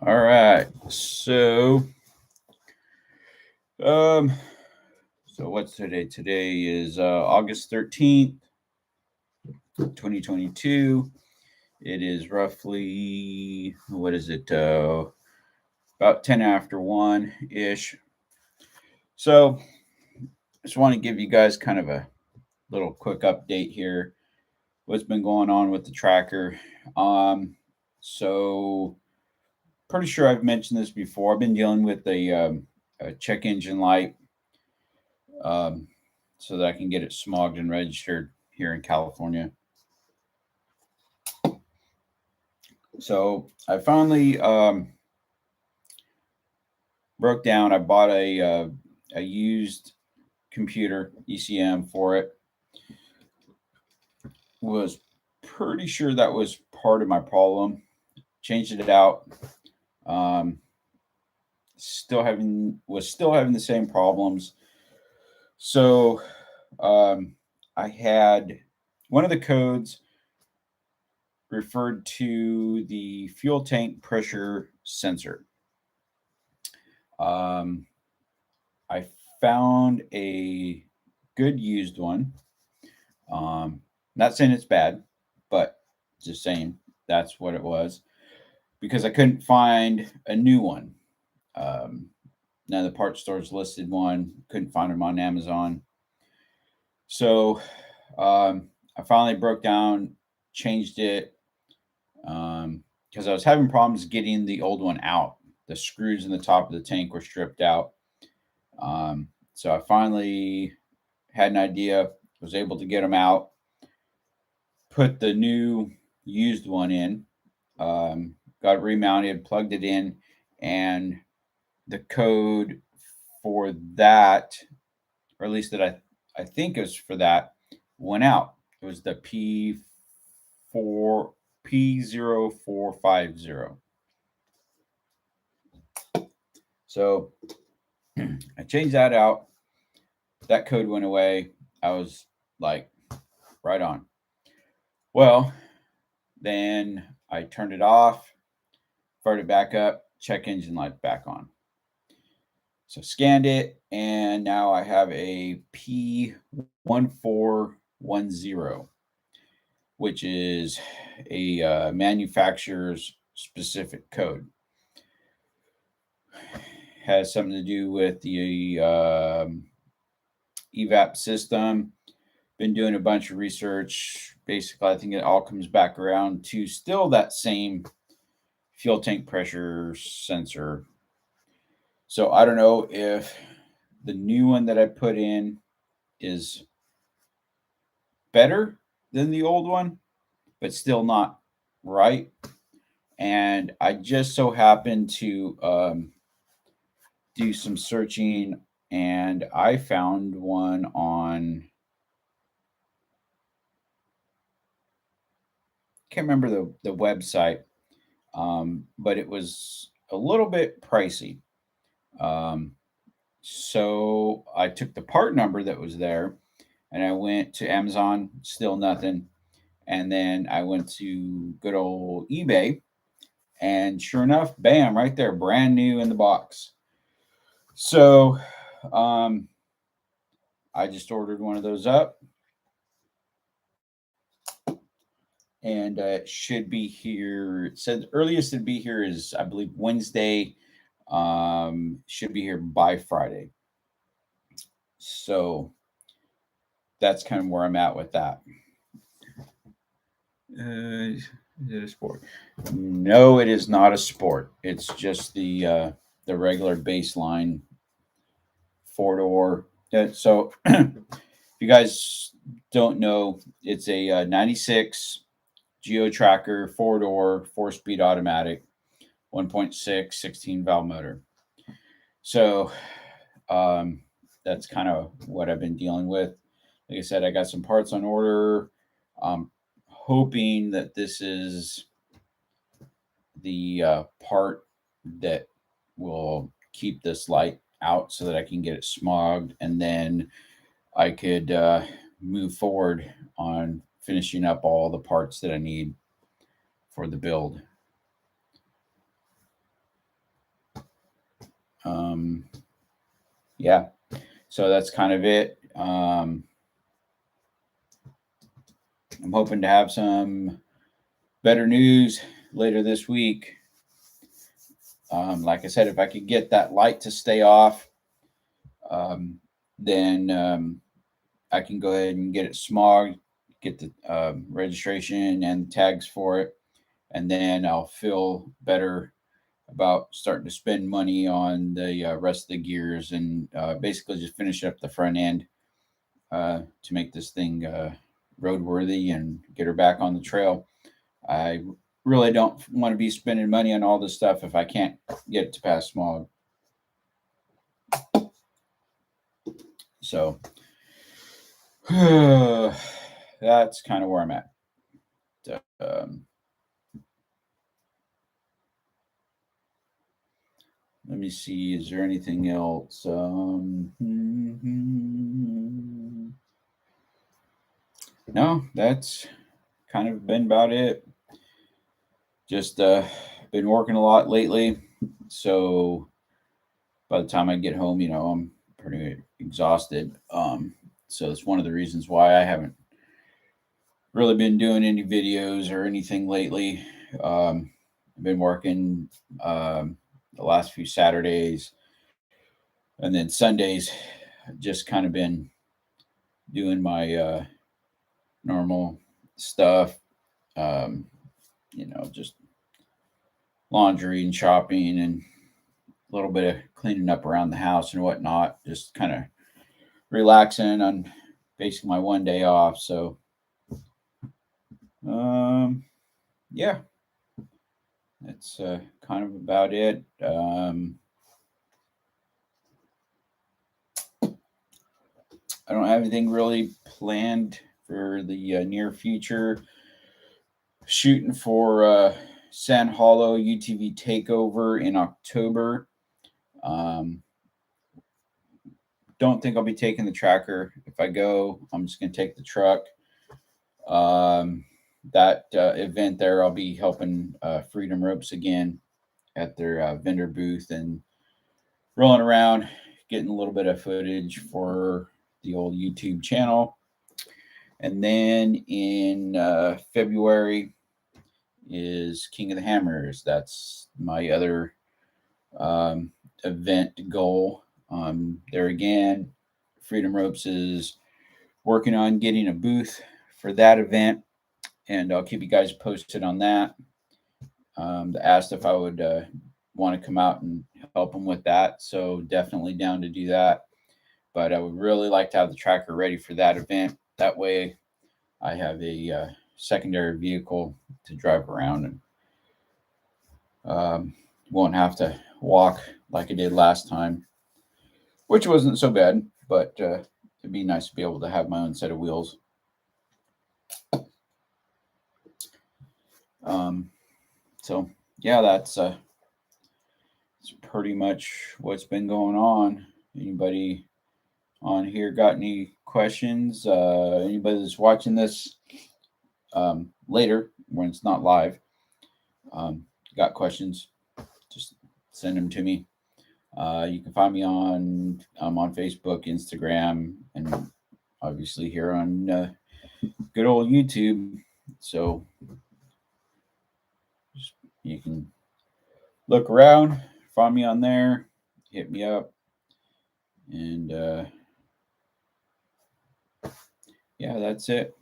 All right. Um, so what's today? Today is August 13th, 2022. It is roughly, what is it? About 10 after 1 ish. So just want to give you guys kind of a little quick update here. What's been going on with the tracker. So pretty sure I've mentioned this before. I've been dealing with a check engine light, um, so that I can get it smogged and registered here in California. So I finally broke down. I bought a used computer ECM for it. Was pretty sure that was part of my problem. Changed it out. Um, still having the same problems. So I had one of the codes referred to the fuel tank pressure sensor. Um, I found a good used one. Not saying it's bad, but just saying that's what it was because I couldn't find a new one. Um, None of the parts stores listed one. Couldn't find them on Amazon. So I finally broke down, changed it because I was having problems getting the old one out. The screws in the top of the tank were stripped out. So I finally had an idea, was able to get them out, put the new used one in, got it remounted, plugged it in, and the code for that, or at least I think it was for that, went out. It was the P0450. So I changed that out. That code went away. I was like, right on. Well, then I turned it off, fired it back up, check engine light back on. So scanned it, and now I have a P1410, which is a manufacturer's specific code. Has something to do with the evap system. Been doing a bunch of research. Basically, I think it all comes back around to still that same fuel tank pressure sensor. So I don't know if the new one that I put in is better than the old one, but still not right. And I just so happened to do some searching, and I found one on, can't remember the website, but it was a little bit pricey. Um, so I took the part number that was there, and I went to Amazon, still nothing. And then I went to good old eBay, and sure enough, bam, right there, brand new in the box. So um, I just ordered one of those up, and it should be here. It said the earliest it'd be here is, I believe, Wednesday. Should be here by Friday. So that's kind of where I'm at with that. Is it a sport? No, it is not a sport. It's just the regular baseline 4 door. So if you guys don't know, it's a 96 Geo Tracker 4 door, 4 speed automatic, 1.6, 16 valve motor. So um, that's kind of what I've been dealing with. Like I said, I got some parts on order. I'm hoping that this is the part that will keep this light out so that I can get it smogged, and then I could move forward on finishing up all the parts that I need for the build. Yeah, so that's kind of it. I'm hoping to have some better news later this week. Like I said, if I could get that light to stay off, then I can go ahead and get it smogged, get the registration and tags for it, and then I'll feel better about starting to spend money on the rest of the gears and basically just finish up the front end to make this thing roadworthy and get her back on the trail. I really don't want to be spending money on all this stuff if I can't get it to pass smog. So that's kind of where I'm at. Let me see. Is there anything else? No, that's kind of been about it. Just been working a lot lately, so by the time I get home, I'm pretty exhausted. So it's one of the reasons why I haven't really been doing any videos or anything lately. I've been working the last few Saturdays, and then Sundays, just kind of been doing my normal stuff. Just laundry and shopping and a little bit of cleaning up around the house and whatnot. Just kind of relaxing on basically my one day off. So, yeah, that's kind of about it. I don't have anything really planned for the near future. Shooting for Sand Hollow UTV Takeover in October. Don't think I'll be taking the tracker. If I go, I'm just going to take the truck. That event there, I'll be helping Freedom Ropes again at their vendor booth and rolling around, getting a little bit of footage for the old YouTube channel. And then in February is King of the Hammers. That's my other event goal. There again, Freedom Ropes is working on getting a booth for that event, and I'll keep you guys posted on that. They asked if I would want to come out and help them with that, so definitely down to do that. But I would really like to have the tracker ready for that event. That way, I have a secondary vehicle to drive around and won't have to walk like I did last time, which wasn't so bad, but it'd be nice to be able to have my own set of wheels. So yeah, that's pretty much what's been going on. Anybody on here got any questions? Anybody that's watching this later when it's not live, got questions, just send them to me. You can find me on Facebook, Instagram, and obviously here on good old YouTube. So you can look around, find me on there, hit me up, and yeah, that's it.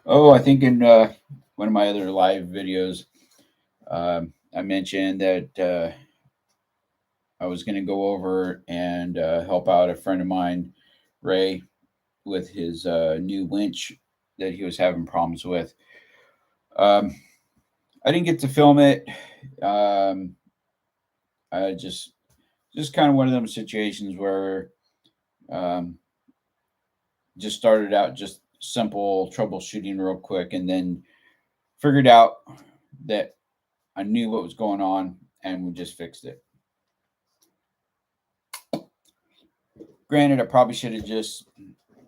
Oh, I think in one of my other live videos, I mentioned that I was going to go over and help out a friend of mine, Ray, with his new winch that he was having problems with. I didn't get to film it. I just kind of one of them situations where just started out just simple troubleshooting real quick, and then figured out that I knew what was going on and we just fixed it. Granted, I probably should have just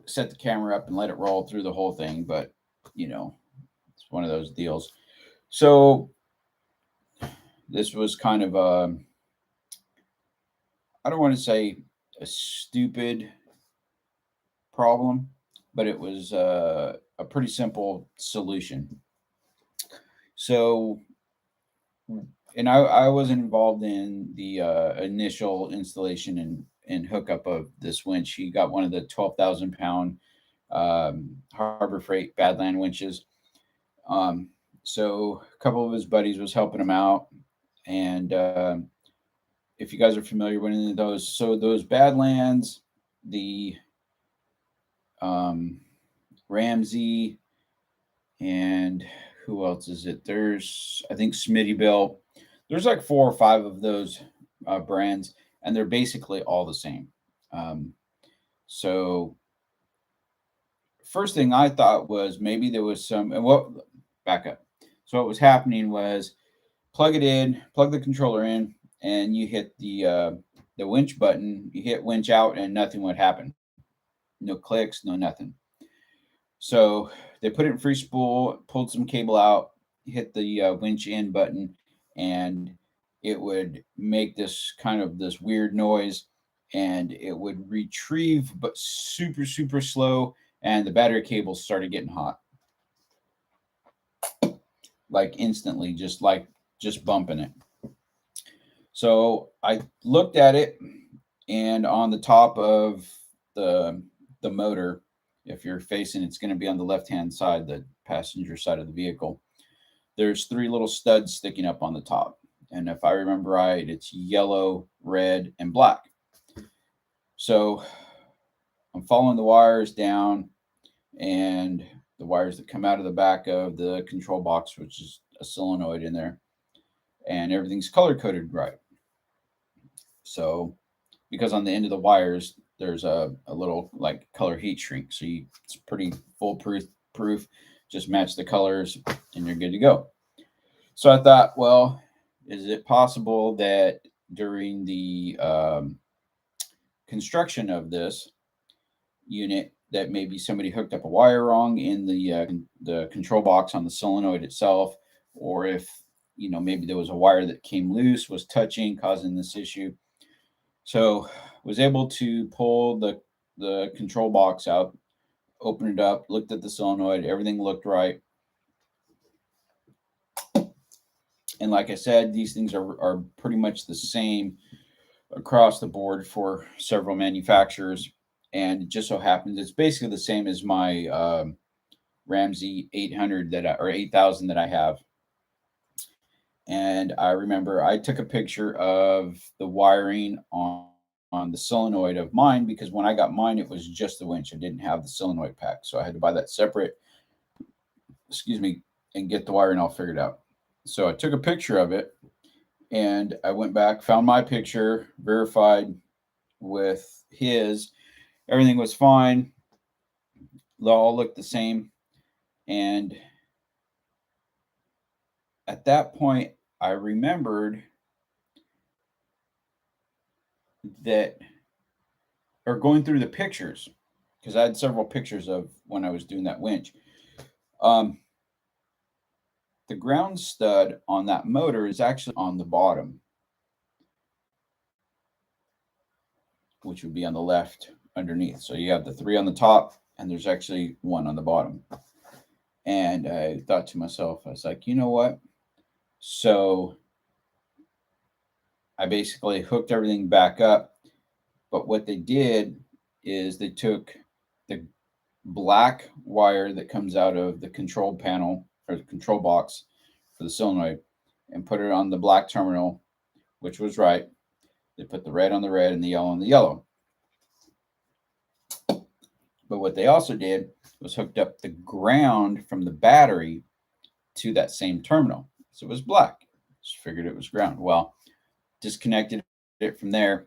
set the camera up and let it roll through the whole thing, but you know, it's one of those deals. So this was kind of a, I don't want to say a stupid problem, but it was a pretty simple solution. So, and I wasn't involved in the initial installation and hookup of this winch. He got one of the 12,000 pound Harbor Freight Badland winches. Um, so a couple of his buddies was helping him out, and if you guys are familiar with any of those, so those Badlands, the Ramsey, and who else is it? There's, I think, Smittybilt. There's like 4 or 5 of those brands, and they're basically all the same. So first thing I thought was maybe there was some, and what, back up. So what was happening was plug it in, plug the controller in, and you hit the winch button. You hit winch out, and nothing would happen. No clicks, no nothing. So they put it in free spool, pulled some cable out, hit the winch in button, and it would make this kind of this weird noise, and it would retrieve, but super, super slow. And the battery cables started getting hot, like instantly, just bumping it. So I looked at it, and on the top of the motor, if you're facing, it's going to be on the left-hand side, the passenger side of the vehicle. There's 3 little studs sticking up on the top. And if I remember right, it's yellow, red, and black. So I'm following the wires down, and the wires that come out of the back of the control box, which is a solenoid in there, and everything's color coded right. So because on the end of the wires, there's a little like color heat shrink. So it's pretty foolproof. Just match the colors and you're good to go. So I thought, well, is it possible that during the construction of this unit that maybe somebody hooked up a wire wrong in the control box on the solenoid itself, or if maybe there was a wire that came loose, was touching, causing this issue. So was able to pull the control box out, open it up, looked at the solenoid, everything looked right. And like I said, these things are pretty much the same across the board for several manufacturers. And it just so happens it's basically the same as my Ramsey 800 or 8000 that I have. And I remember I took a picture of the wiring on the solenoid of mine, because when I got mine, it was just the winch. I didn't have the solenoid pack. So I had to buy that separate, and get the wiring all figured out. So I took a picture of it, and I went back, found my picture, verified with his. Everything was fine. They all looked the same. And at that point, I remembered that, or going through the pictures, because I had several pictures of when I was doing that winch. The ground stud on that motor is actually on the bottom, which would be on the left underneath. So you have the 3 on the top, and there's actually 1 on the bottom. And I thought to myself, I was like, you know what? So I basically hooked everything back up. But what they did is they took the black wire that comes out of the control panel or the control box for the solenoid and put it on the black terminal, which was right. They put the red on the red and the yellow on the yellow. But what they also did was hooked up the ground from the battery to that same terminal. So it was black. Just figured it was ground. Well, disconnected it from there,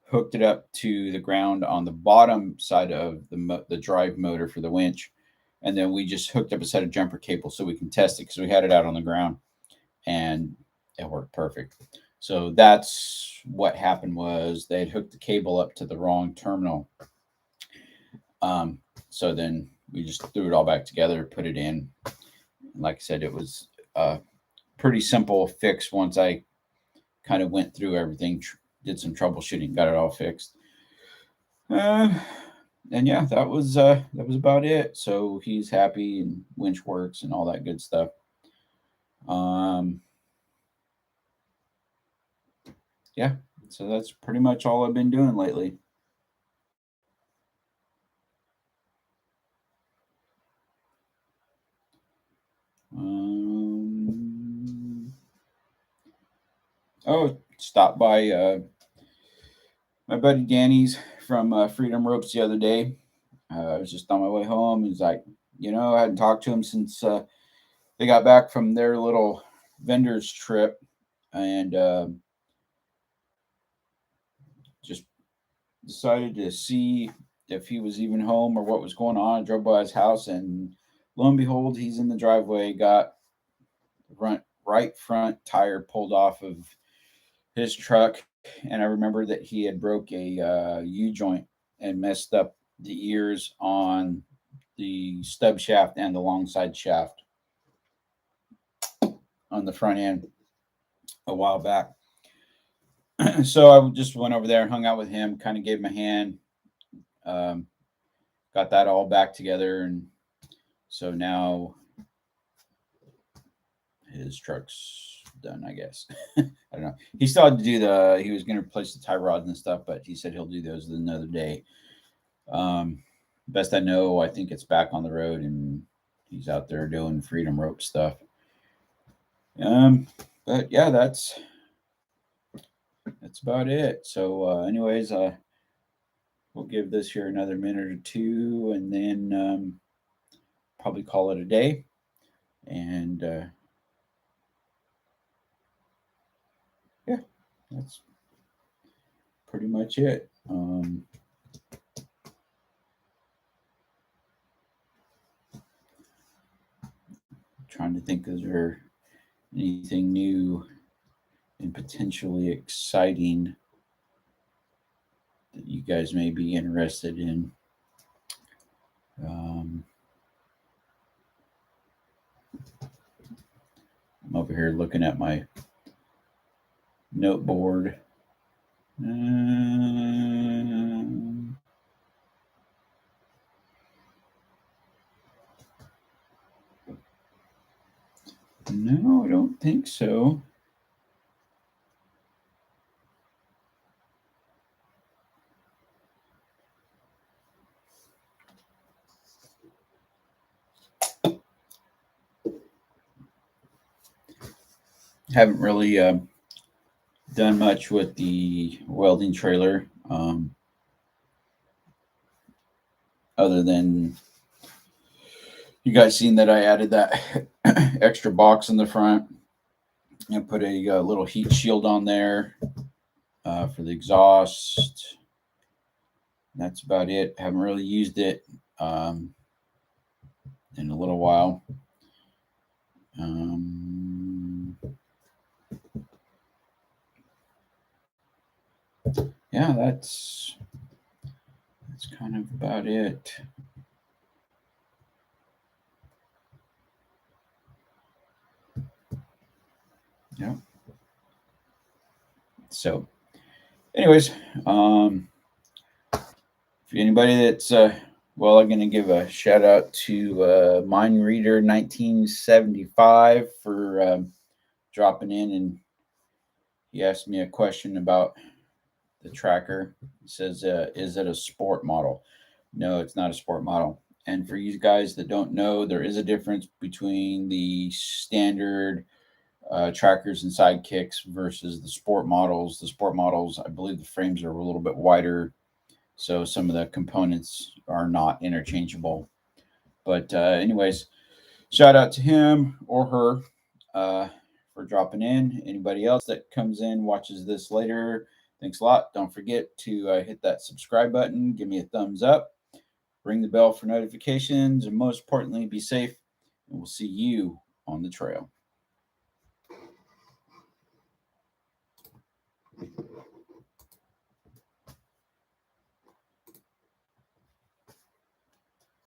hooked it up to the ground on the bottom side of the drive motor for the winch. And then we just hooked up a set of jumper cables so we can test it, because we had it out on the ground, and it worked perfect. So that's what happened, was they had hooked the cable up to the wrong terminal. So then we just threw it all back together, put it in. And like I said, it was a pretty simple fix once I kind of went through everything, did some troubleshooting, got it all fixed. And yeah, that was about it. So he's happy and winch works and all that good stuff. Yeah, so that's pretty much all I've been doing lately. Oh, stopped by my buddy Danny's from Freedom Ropes the other day. I was just on my way home. He's like, I hadn't talked to him since they got back from their little vendors trip, and just decided to see if he was even home or what was going on. I drove by his house, and lo and behold, he's in the driveway. Got right front tire pulled off of his truck, and I remember that he had broke a U joint and messed up the ears on the stub shaft and the long side shaft on the front end a while back. So I just went over there and hung out with him, kind of gave him a hand, got that all back together, and so now his truck's done, I guess. I don't know. He still had to do he was going to replace the tie rods and stuff, but he said he'll do those another day. Best I know, I think it's back on the road and he's out there doing Freedom Rope stuff. But yeah, that's about it. So, anyways, we'll give this here another minute or two, and then probably call it a day. And yeah, that's pretty much it. Trying to think, is there anything new and potentially exciting that you guys may be interested in? I'm over here looking at my note board. No, I don't think so. Haven't really done much with the welding trailer, other than you guys seen that I added that extra box in the front and put a little heat shield on there for the exhaust. That's about it. Haven't really used it in a little while. Yeah, that's kind of about it. Yeah. So, anyways, if anybody that's I'm going to give a shout out to Mind Reader 1975 for dropping in, and he asked me a question about the tracker. It says, "Is it a sport model?" No, it's not a sport model. And for you guys that don't know, there is a difference between the standard trackers and sidekicks versus the sport models. The sport models, I believe the frames are a little bit wider, so some of the components are not interchangeable. But anyways, shout out to him or her for dropping in. Anybody else that comes in, watches this later, thanks a lot. Don't forget to hit that subscribe button, give me a thumbs up, ring the bell for notifications, and most importantly, be safe. And we'll see you on the trail.